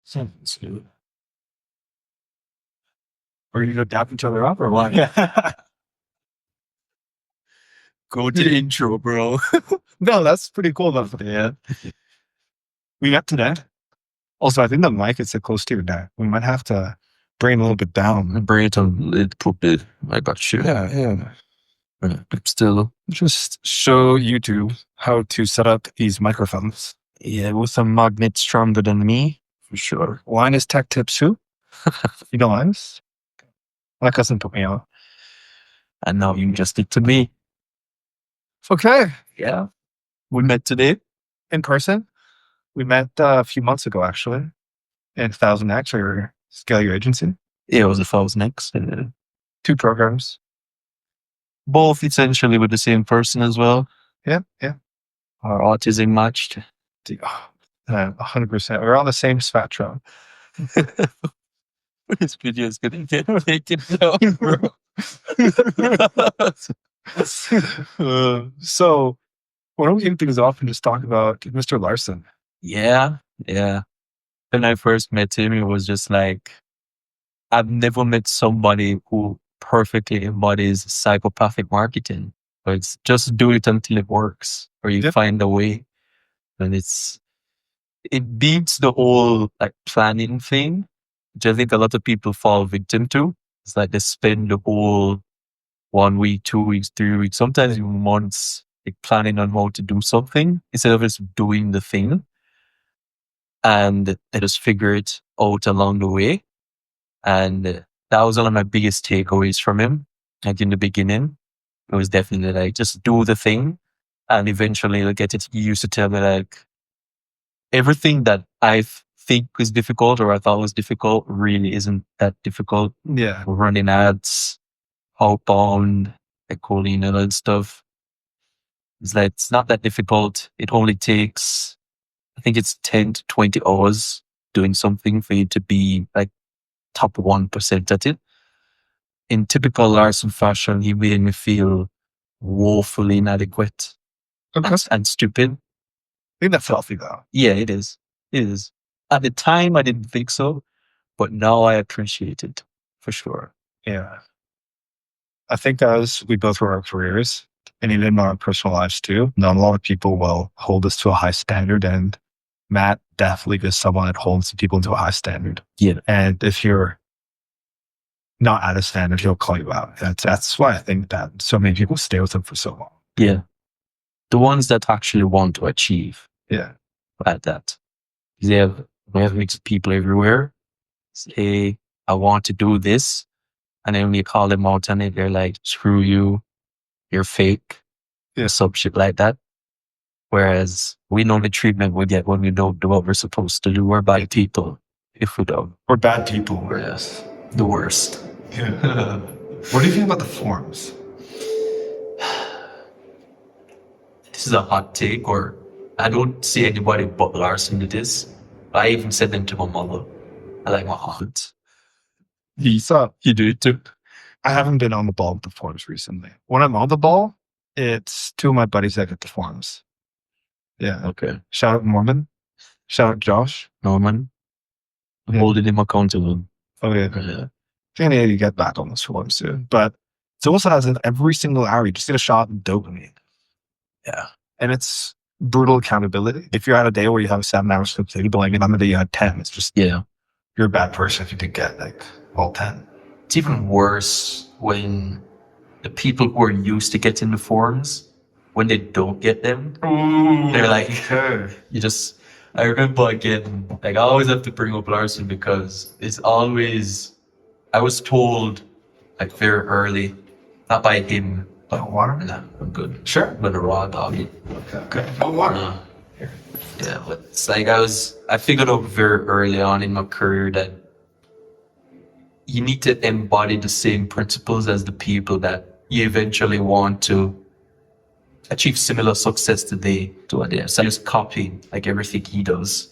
Sounds good. Are you gonna dap each other up or what? Yeah. Go to the intro, bro. No, that's pretty cool though. Yeah. We got to that. Also, I think the mic is so close to your neck. We might have to bring it a little bit down. Bring it a little bit. I got you. Yeah. Still. Just show YouTube how to set up these microphones. Yeah, with a magnet stronger than me, for sure. Linus Tech Tips who? You know Linus? My cousin put me on. And now you just did to me. Okay. Yeah. We met today. In person. We met a few months ago, actually, in 1000X, or Scale Your Agency. Yeah, it was 1000X. 2 programs. Both essentially with the same person as well. Yeah. Our autism matched. 100%. We're on the same spectrum. This video is going to get taken down, bro. So, why don't we kick things off and just talk about Mr. Larson? Yeah. When I first met him, it was just like, I've never met somebody who perfectly embodies psychopathic marketing. But it's just do it until it works, or you find a way. And it beats the whole like planning thing, which I think a lot of people fall victim to. It's like they spend the whole 1 week, 2 weeks, 3 weeks, sometimes even months, like planning on how to do something instead of just doing the thing. And they just figure it out along the way. And that was one of my biggest takeaways from him. Like in the beginning, it was definitely like, just do the thing. And eventually you'll get it. He used to tell me like, everything that I think is difficult or I thought was difficult really isn't that difficult. Yeah. Running ads, outbound, like calling and stuff. It's like, it's not that difficult. It only takes, I think it's 10 to 20 hours doing something for you to be like top 1% at it. In typical Larson fashion, he made me feel woefully inadequate and stupid. I think that's healthy though. Yeah, it is. It is. At the time, I didn't think so, but now I appreciate it for sure. Yeah. I think as we go through our careers and even in our personal lives too, not a lot of people will hold us to a high standard, and Matt definitely is someone that holds people to a high standard. Yeah. And if you're not at a standard, he'll call you out. That's why I think that so many people stay with him for so long. Yeah. The ones that actually want to achieve. Yeah. At that. We have mixed people everywhere. Say, I want to do this. And then when you call them out on it, they're like, screw you. You're fake. Yeah. Some shit like that. Whereas we know the treatment we get when we don't do what we're supposed to do. We're bad people if we don't. We're bad people. Yes. The worst. Yeah. What do you think about the forums? This is a hot take, or I don't see anybody but Larson do this. I even send them to my mother. I like my aunt. You do it too. I haven't been on the ball with the forums recently. When I'm on the ball, it's 2 of my buddies that get the forums. Yeah. Okay. Shout out Mormon. Shout out Josh. Norman. I'm holding him accountable. Okay. Yeah. I need to get back on those forums soon. But it also has in every single hour, you just get a shot of dopamine. Yeah. And it's brutal accountability. If you're at a day where you have 7 hours completed, but like if I'm at a day you had 10, it's just, you're a bad person if you didn't get like all 10. It's even worse when the people who are used to getting the forms, when they don't get them, they're like, I remember again, like I always have to bring up Larson because it's always, I was told like very early, not by him. Water? Nah, I'm good. Sure. I'm gonna raw dog it. Okay. Water. Yeah, but it's like I figured out very early on in my career that you need to embody the same principles as the people that you eventually want to achieve similar success today to what they have. So I just copy like everything he does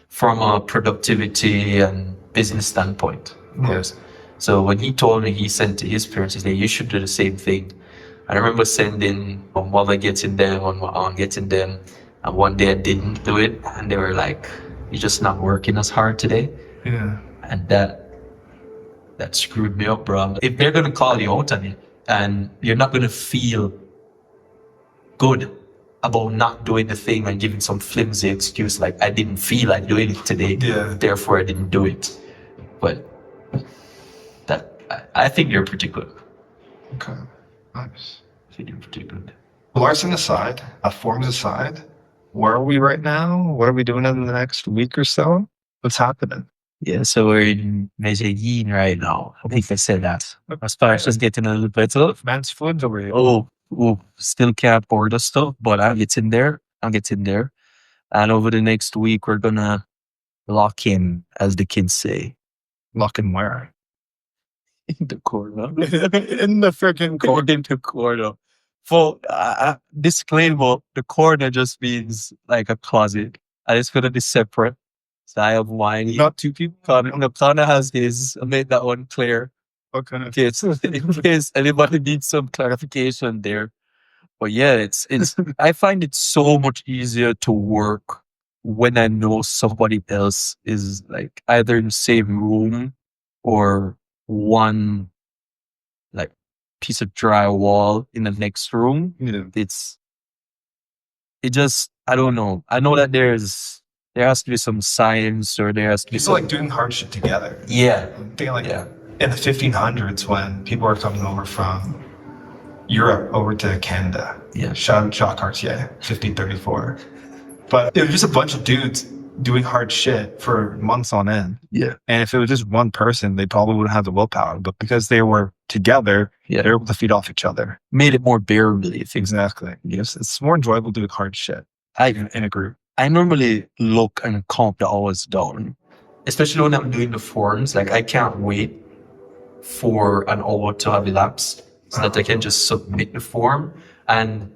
from a productivity and business standpoint. Yes. So when he told me, he sent to his parents, he said, you should do the same thing. I remember sending my mother getting them, on my aunt getting them, and one day I didn't do it, and they were like, you're just not working as hard today. Yeah. And that screwed me up, bro. If they're gonna call you out on it and you're not gonna feel good about not doing the thing and giving some flimsy excuse like I didn't feel like doing it today, therefore I didn't do it. But I think you're pretty good. Okay. Nice. I think you're pretty good. Larson aside, forms aside, where are we right now? What are we doing in the next week or so? What's happening? Yeah, so we're in Medellin right now. I think I said that. As far as just getting a little bit of Man's food's over here. oh, still can't order stuff, but I'll get in there. And over the next week, we're gonna lock in, as the kids say. Lock in where? In the corner. In the freaking corner. In the corner. For disclaimer, the corner just means like a closet. And it's gonna be separate. So I have mine. Not two people? Connor has his. I made that one clear. Okay. In case anybody needs some clarification there. But yeah, it's I find it so much easier to work when I know somebody else is like either in the same room or one like piece of drywall in the next room. Yeah. It just I don't know. I know that there has to be some science or there has to be People like doing hard shit together. Yeah. I'm thinking like in the 1500s when people were coming over from Europe over to Canada. Yeah. Shout out Jacques Cartier, 1534. But it was just a bunch of dudes doing hard shit for months on end. Yeah. And if it was just one person, they probably wouldn't have the willpower. But because they were together, they're able to feed off each other. Made it more bearable, if Exactly. Yes. It's more enjoyable doing hard shit in a group. I normally look and count the hours down, especially when I'm doing the forms. Like I can't wait for an hour to have elapsed so that I can just submit the form. And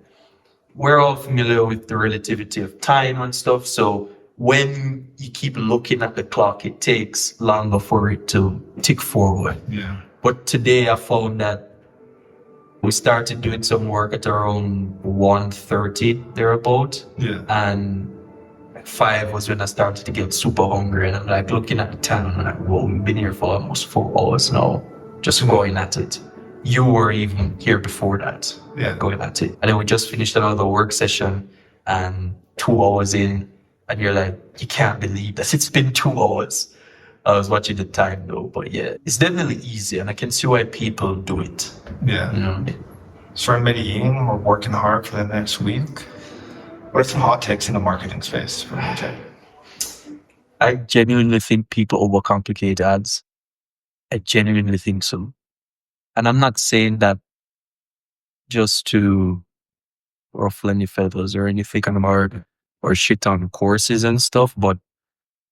we're all familiar with the relativity of time and stuff. So when you keep looking at the clock, it takes longer for it to tick forward. Yeah. But today I found that we started doing some work at around 1:30 thereabout. Yeah. And 5 was when I started to get super hungry. And I'm like looking at the time and I'm like, whoa, we've been here for almost 4 hours now, just going at it. You were even here before that, going at it. And then we just finished another work session and 2 hours in, and you're like, you can't believe that it's been 2 hours. I was watching the time though, but yeah, it's definitely easy and I can see why people do it. Yeah. You know? So in Medellin, we're working hard for the next week. What are some hot takes in the marketing space for Medellin? I genuinely think people overcomplicate ads. I genuinely think so. And I'm not saying that just to ruffle any feathers or anything or shit on courses and stuff, but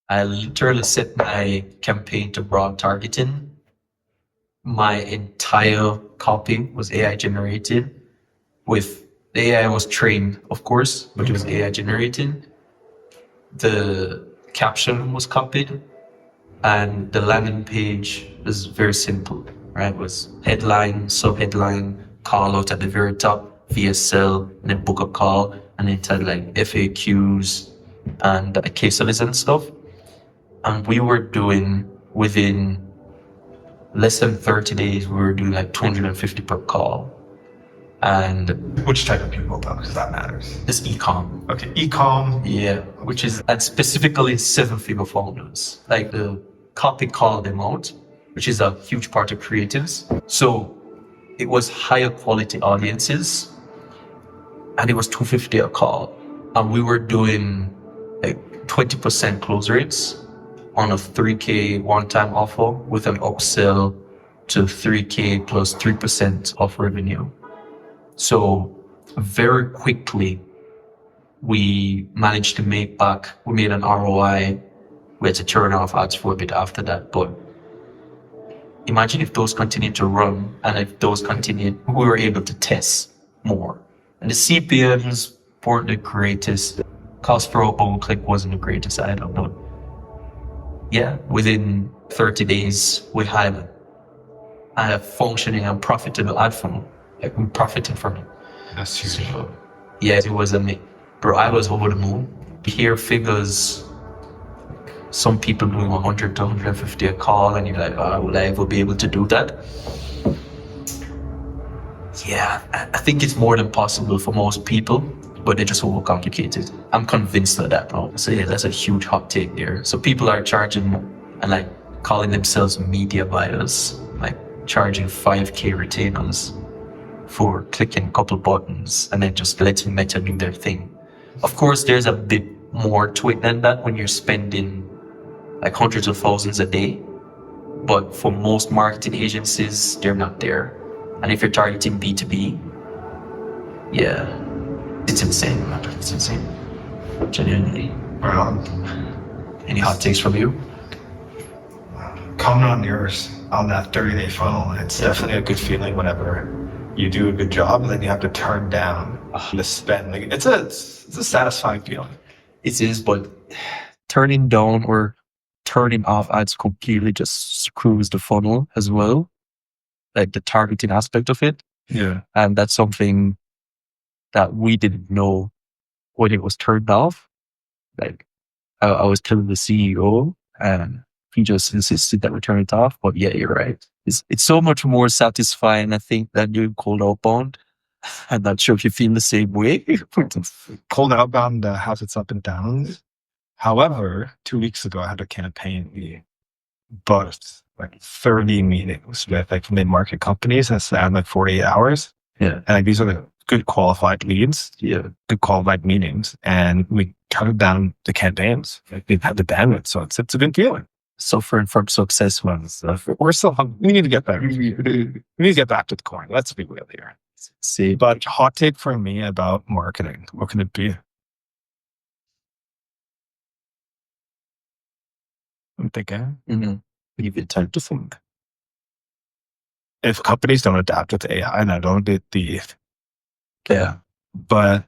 I literally set my campaign to broad targeting. My entire copy was AI generated. With the AI was trained, of course, but it was AI generated. The caption was copied and the landing page was very simple. Right, it was headline, sub-headline, call out at the very top, VSL, and then book a call, and it had like FAQs and case studies and stuff. And we were doing within less than 30 days, we were doing like 250 per call. And which type of people though, because that matters. It's e-com. Okay, e-com. Yeah, which is and specifically 7-figure founders. Like the copy called them out, which is a huge part of creatives. So it was higher quality audiences and it was 250 a call. And we were doing like 20% close rates on a 3K one-time offer with an upsell to 3K plus 3% of revenue. So very quickly, we managed to make back, we made an ROI. We had to turn off ads for a bit after that, but imagine if those continued to run and if those continued, we were able to test more. And the CPMs weren't the greatest. Cost per open click wasn't the greatest either, but yeah, within 30 days, we had a functioning and profitable ad funnel. Like we profited from it. That's huge. So, yeah, it was amazing. Bro, I was over the moon. Hear figures some people doing 100 to 150 a call, and you're like, oh, will I ever be able to do that? Yeah, I think it's more than possible for most people, but they're just overcomplicated. I'm convinced of that, bro. So yeah, that's a huge hot take there. So people are charging and like calling themselves media buyers, like charging 5K retainers for clicking a couple buttons and then just letting Meta do their thing. Of course, there's a bit more to it than that when you're spending like hundreds of thousands a day. But for most marketing agencies, they're not there. And if you're targeting B2B, yeah, it's insane, man. It's insane. Genuinely. Any hot takes from you? Comment on yours on that 30-day funnel. It's definitely a good feeling whenever you do a good job and then you have to turn down the spend. Like, it's a satisfying feeling. It is, but turning down or turning off ads completely just screws the funnel as well. Like the targeting aspect of it. Yeah. And that's something that we didn't know when it was turned off. Like I was telling the CEO and he just insisted that we turn it off. But yeah, you're right. It's so much more satisfying, I think, than doing cold outbound. I'm not sure if you feel the same way. Cold outbound has its up and downs. However, 2 weeks ago, I had a campaign. We booked like 30 meetings with like mid-market companies that span like 48 hours. Yeah. And like these are the good qualified leads. Yeah. Good qualified meetings. And we cut down the campaigns. Like we have the bandwidth. So it's a good feeling. Suffering from success ones. We're still we need to get back. We need to get back to the coin. Let's be real here. See, but hot take for me about marketing. What can it be? I'm thinking. Give it time to think. If companies don't adapt with AI, and I don't get but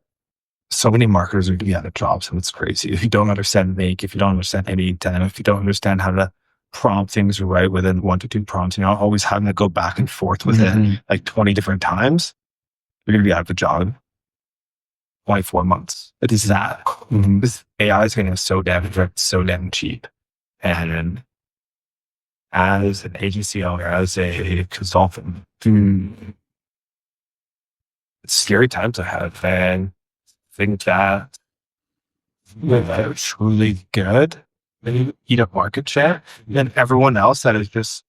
so many marketers are doing out of jobs, and it's crazy. If you don't understand make, if you don't understand any intent, if you don't understand how to prompt things right within 1 to 2 prompts, you're not always having to go back and forth with it like 20 different times, you're going to be out of a job 24 months. It is that. This AI is getting so damn cheap. And as an agency owner, as a consultant, it's scary times ahead. And I think that they're truly good, they eat up market share. And everyone else that is just,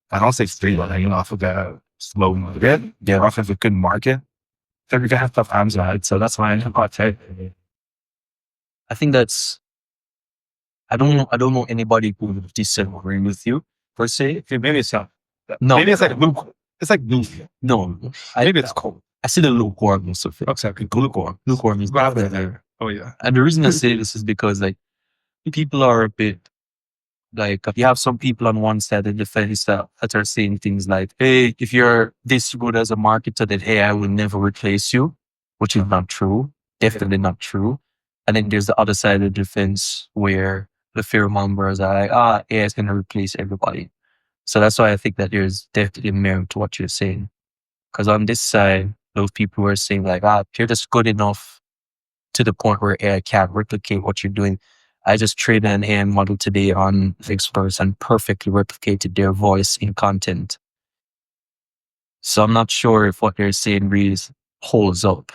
I don't say streamlining off of a slow market, they're off of a good market, they're going to have tough times ahead. So that's why I'm hot take. I think that's, I don't know anybody who would disagree with you per se. Maybe it's not. No. Maybe it's like lukewarm. It's like lukewarm. No. Maybe it's cold. I see the lukewarmness of it. Exactly. Lukewarm. Lukewarm is rather there. Oh yeah. And the reason I say this is because like people are a bit like, you have some people on one side of the fence that are saying things like, hey, if you're this good as a marketer, then AI will never replace you, which is not true. Definitely not true. And then there's the other side of the fence where the fear mongers are like, AI is going to replace everybody. So that's why I think that there's definitely merit to what you're saying. Because on this side, those people who are saying like, if you're just good enough to the point where AI can't replicate what you're doing. I just trained an AI model today on experts and perfectly replicated their voice in content. So I'm not sure if what they're saying really holds up.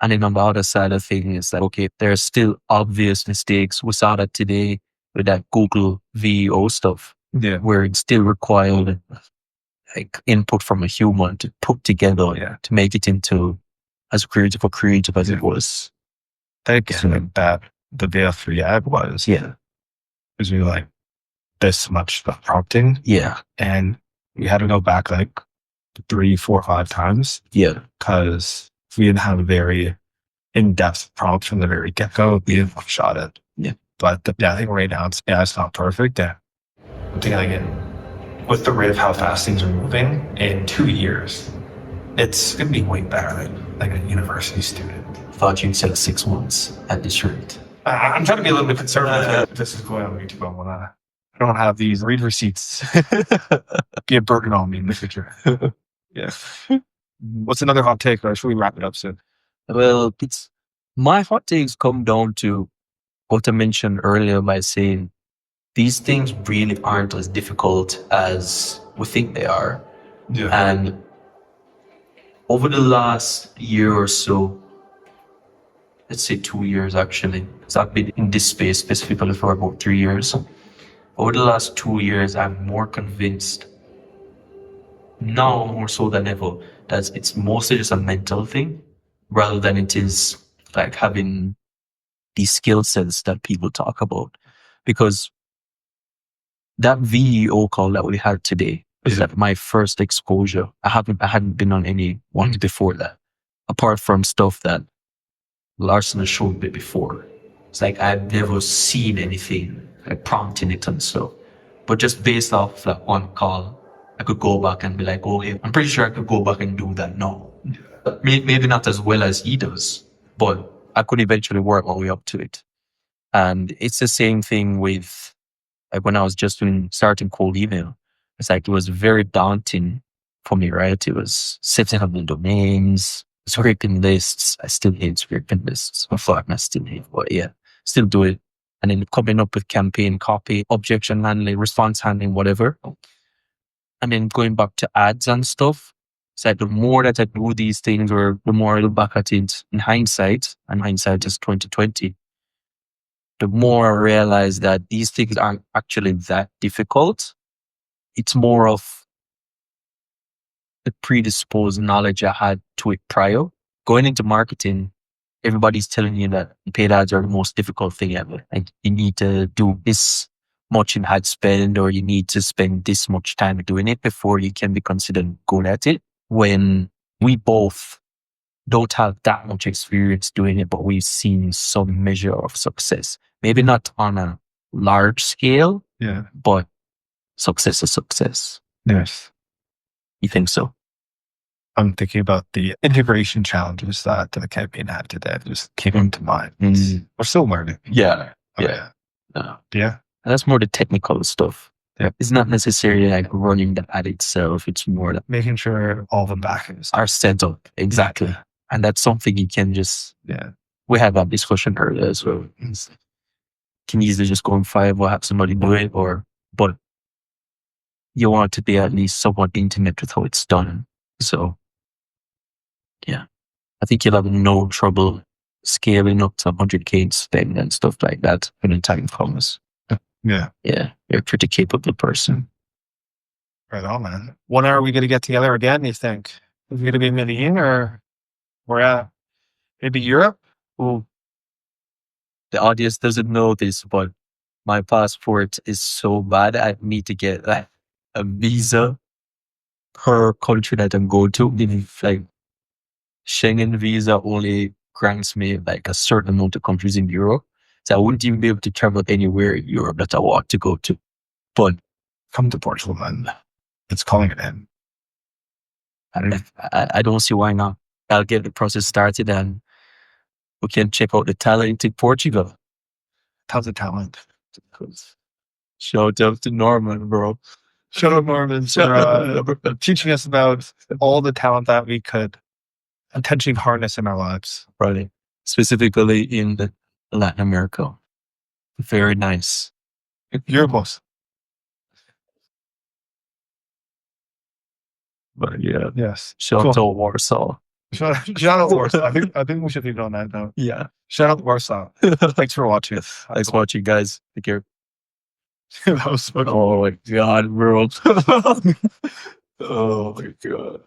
And then on the other side of things, like, okay, there are still obvious mistakes. We saw that today with that Google VEO stuff, where it still required like input from a human to put together to make it into as creative as it was. Thanks. That the VF3 ad was. Because we were like this much stuff prompting. And we had to go back like 3, 4, 5 times. Because we didn't have a very in-depth prompt from the very get-go. We didn't shot it. But I think right now it's not perfect. I'm thinking like with the rate of how fast things are moving, in 2 years, it's going to be way better than like a university student. Thought you'd said 6 months at this rate. I'm trying to be a little bit conservative. This is going on YouTube. I don't have these read receipts be a burden on me in the future. What's another hot take, or should we wrap it up soon? Well, my hot takes come down to what I mentioned earlier by saying these things really aren't as difficult as we think they are. Yeah. And over the last year or so, let's say 2 years actually, because I've been in this space specifically for about 3 years. Over the last 2 years, I'm more convinced now more so than ever that it's mostly just a mental thing rather than it is like having these skill sets that people talk about. Because that VEO call that we had today was like my first exposure. I hadn't been on any ones before that, apart from stuff that Larson has showed me before. It's like I've never seen anything like prompting it and stuff. But just based off that one call, I could go back and be like, oh, hey, I'm pretty sure I could go back and do that now. But maybe not as well as he does, but I could eventually work my way up to it. And it's the same thing with like when I was just doing starting cold email. It's like it was very daunting for me, right? It was setting up the domains, scraping lists. I still hate scraping lists. I thought I still hate, but yeah, still do it. And then coming up with campaign copy, objection handling, response handling, whatever. And then going back to ads and stuff. It's like the more that I do these things, or the more I look back at it in hindsight, and hindsight is 2020, the more I realize that these things aren't actually that difficult. It's more of the predisposed knowledge I had to it prior. Going into marketing, everybody's telling you that paid ads are the most difficult thing ever. Like you need to do this much in ad spend, or you need to spend this much time doing it before you can be considered good at it. When we both don't have that much experience doing it, but we've seen some measure of success. Maybe not on a large scale, Yeah. but success is success. Yes. You think so? I'm thinking about the integration challenges that the campaign had today. Just came into mind. We're still learning. Yeah. Oh, Yeah. Yeah. And that's more the technical stuff. Yeah. It's not necessarily like running the ad itself. It's more like Making sure all the backends our setup. Exactly. And that's something you can just, we had that discussion earlier as well. Can easily just go and find or have somebody do it, but you want to be at least somewhat intimate with how it's done. So yeah, I think you'll have no trouble scaling up to 100K in spend and stuff like that when the time comes. Yeah. Yeah. You're a pretty capable person. Right on, man. When are we going to get together again, you think? Is it going to be in Medellin, or we're at maybe Europe? Well, the audience doesn't know this, but my passport is so bad. I need to get like a visa per country that I'm going to. If like Schengen visa only grants me like a certain amount of countries in Europe, so I wouldn't even be able to travel anywhere in Europe that I want to go to. But Come to Portugal, then. It's calling it in. I don't see why not. I'll get the process started and we can check out the talent in Portugal. Tons of talent. Shout out to Norman, bro. Shout out Norman for teaching us about all the talent that we could potentially harness in our lives. Right. Specifically in Latin America. Very nice. You're close. But yeah. Yes. Shout out to Warsaw. Shout out Warsaw. I think we should leave it on that note. Yeah. Shout out Warsaw. Thanks for watching. Thanks for watching, guys. Take care. That was so cool. Oh my God, bro. Oh my God.